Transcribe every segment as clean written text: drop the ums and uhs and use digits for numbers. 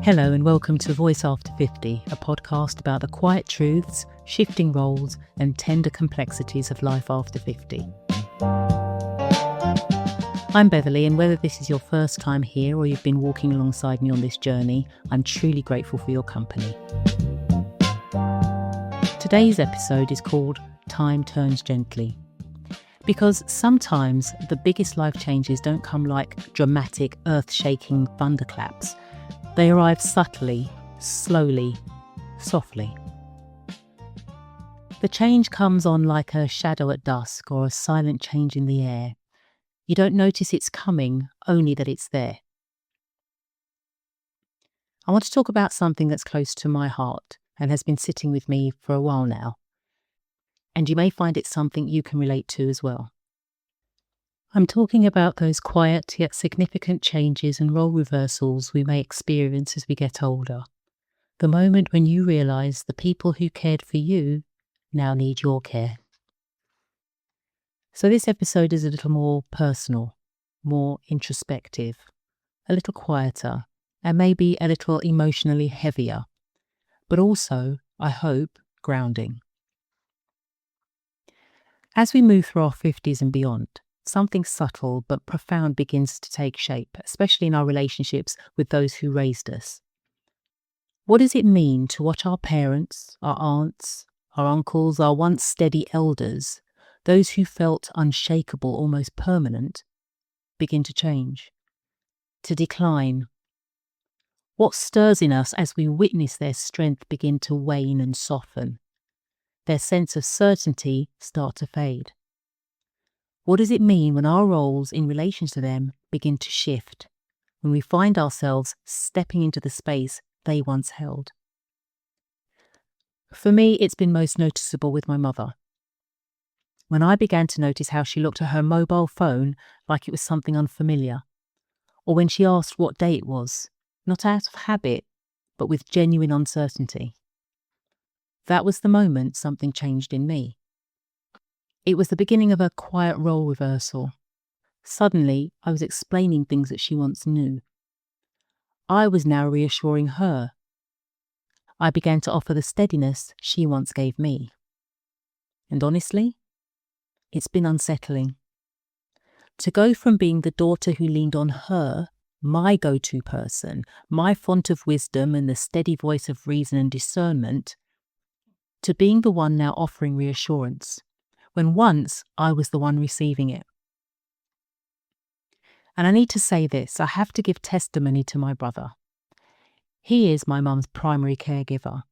Hello and welcome to Voice After 50, a podcast about the quiet truths, shifting roles and tender complexities of life after 50. I'm Beverley, and whether this is your first time here or you've been walking alongside me on this journey, I'm truly grateful for your company. Today's episode is called Time Turns Gently. Because sometimes the biggest life changes don't come like dramatic, earth-shaking thunderclaps. They arrive subtly, slowly, softly. The change comes on like a shadow at dusk or a silent change in the air. You don't notice it's coming, only that it's there. I want to talk about something that's close to my heart and has been sitting with me for a while now. And you may find it something you can relate to as well. I'm talking about those quiet yet significant changes and role reversals we may experience as we get older. The moment when you realise the people who cared for you now need your care. So this episode is a little more personal, more introspective, a little quieter, and maybe a little emotionally heavier, but also, I hope, grounding. As we move through our 50s and beyond, something subtle but profound begins to take shape, especially in our relationships with those who raised us. What does it mean to watch our parents, our aunts, our uncles, our once steady elders, those who felt unshakable, almost permanent, begin to change, to decline? What stirs in us as we witness their strength begin to wane and soften? Their sense of certainty start to fade. What does it mean when our roles in relation to them begin to shift, when we find ourselves stepping into the space they once held? For me, it's been most noticeable with my mother. When I began to notice how she looked at her mobile phone like it was something unfamiliar, or when she asked what day it was, not out of habit, but with genuine uncertainty. That was the moment something changed in me. It was the beginning of a quiet role reversal. Suddenly, I was explaining things that she once knew. I was now reassuring her. I began to offer the steadiness she once gave me. And honestly, it's been unsettling. To go from being the daughter who leaned on her, my go-to person, my font of wisdom and the steady voice of reason and discernment, to being the one now offering reassurance, when once I was the one receiving it. And I need to say this, I have to give testimony to my brother. He is my mum's primary caregiver.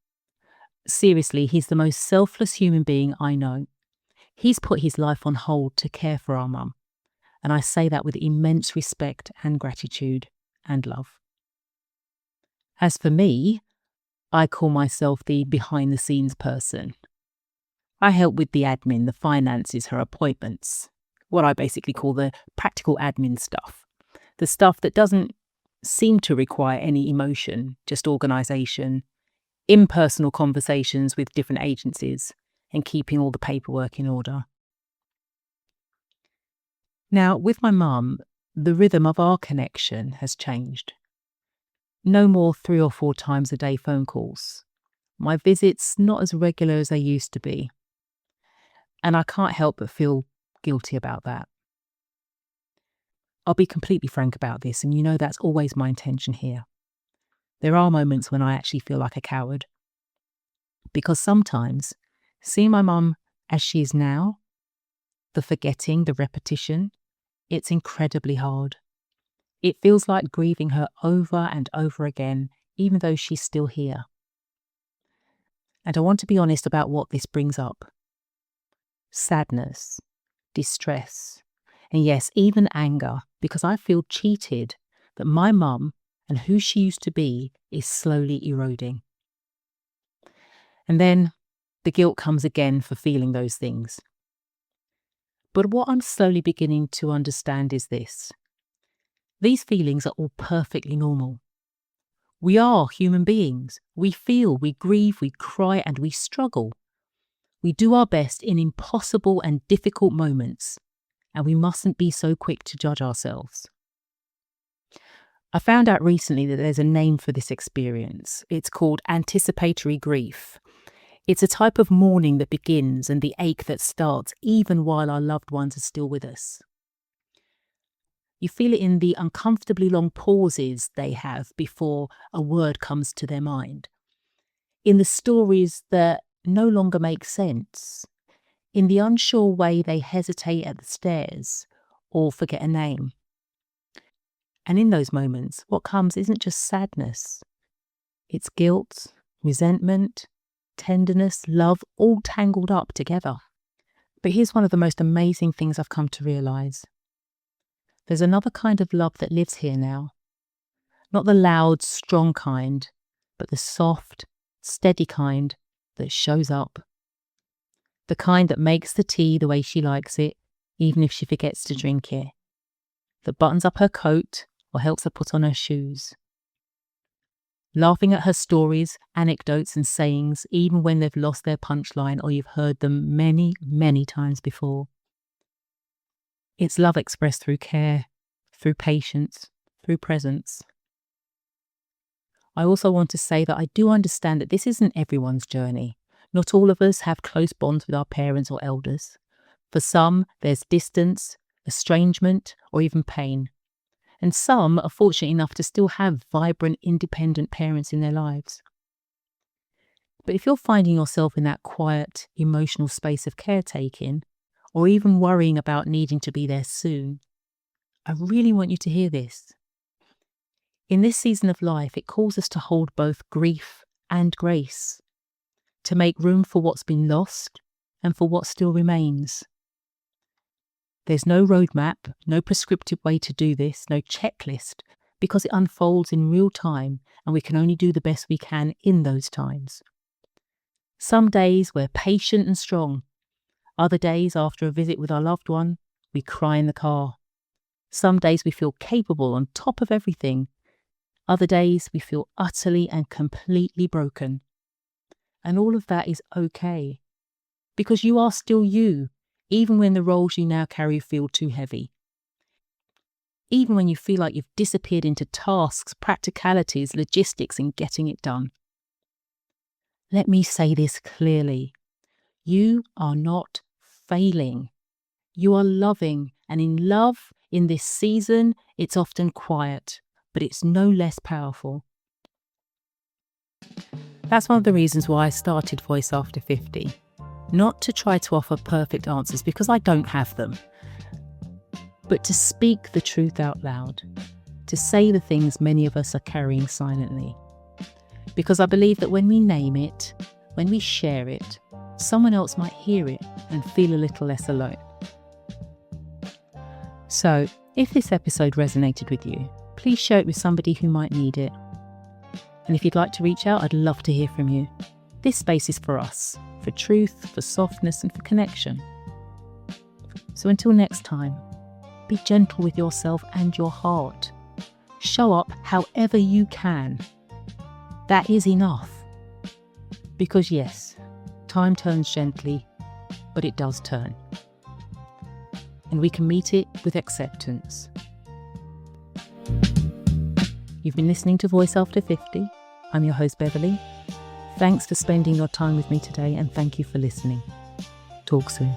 Seriously, he's the most selfless human being I know. He's put his life on hold to care for our mum, and I say that with immense respect and gratitude and love. As for me, I call myself the behind-the-scenes person. I help with the admin, the finances, her appointments, what I basically call the practical admin stuff, the stuff that doesn't seem to require any emotion, just organisation, impersonal conversations with different agencies, and keeping all the paperwork in order. Now, with my mum, the rhythm of our connection has changed. No more 3 or 4 times a day phone calls. My visits not as regular as they used to be. And I can't help but feel guilty about that. I'll be completely frank about this, and you know that's always my intention here. There are moments when I actually feel like a coward. Because sometimes, seeing my mum as she is now, the forgetting, the repetition, it's incredibly hard. It feels like grieving her over and over again, even though she's still here. And I want to be honest about what this brings up. Sadness, distress, and yes, even anger, because I feel cheated that my mum and who she used to be is slowly eroding. And then the guilt comes again for feeling those things. But what I'm slowly beginning to understand is this. These feelings are all perfectly normal. We are human beings. We feel, we grieve, we cry, and we struggle. We do our best in impossible and difficult moments, and we mustn't be so quick to judge ourselves. I found out recently that there's a name for this experience. It's called anticipatory grief. It's a type of mourning that begins and the ache that starts even while our loved ones are still with us. You feel it in the uncomfortably long pauses they have before a word comes to their mind, in the stories that no longer make sense, in the unsure way they hesitate at the stairs or forget a name. And in those moments, what comes isn't just sadness. It's guilt, resentment, tenderness, love, all tangled up together. But here's one of the most amazing things I've come to realise. There's another kind of love that lives here now. Not the loud, strong kind, but the soft, steady kind that shows up. The kind that makes the tea the way she likes it, even if she forgets to drink it. That buttons up her coat or helps her put on her shoes. Laughing at her stories, anecdotes and sayings, even when they've lost their punchline or you've heard them many, many times before. It's love expressed through care, through patience, through presence. I also want to say that I do understand that this isn't everyone's journey. Not all of us have close bonds with our parents or elders. For some, there's distance, estrangement, or even pain. And some are fortunate enough to still have vibrant, independent parents in their lives. But if you're finding yourself in that quiet, emotional space of caretaking, or even worrying about needing to be there soon, I really want you to hear this. In this season of life, it calls us to hold both grief and grace, to make room for what's been lost and for what still remains. There's no roadmap, no prescriptive way to do this, no checklist, because it unfolds in real time and we can only do the best we can in those times. Some days we're patient and strong. Other days, after a visit with our loved one, we cry in the car. Some days we feel capable, on top of everything. Other days we feel utterly and completely broken. And all of that is okay, because you are still you, even when the roles you now carry feel too heavy. Even when you feel like you've disappeared into tasks, practicalities, logistics, and getting it done. Let me say this clearly. You are not failing. You are loving, and in love, in this season, it's often quiet, but it's no less powerful. That's one of the reasons why I started Voice After 50. Not to try to offer perfect answers, because I don't have them, but to speak the truth out loud, to say the things many of us are carrying silently. Because I believe that when we name it, when we share it, someone else might hear it and feel a little less alone. So, if this episode resonated with you, please share it with somebody who might need it. And if you'd like to reach out, I'd love to hear from you. This space is for us, for truth, for softness, and for connection. So until next time, be gentle with yourself and your heart. Show up however you can. That is enough. Because yes, time turns gently, but it does turn. And we can meet it with acceptance. You've been listening to Voice After 50. I'm your host, Beverley. Thanks for spending your time with me today, and thank you for listening. Talk soon.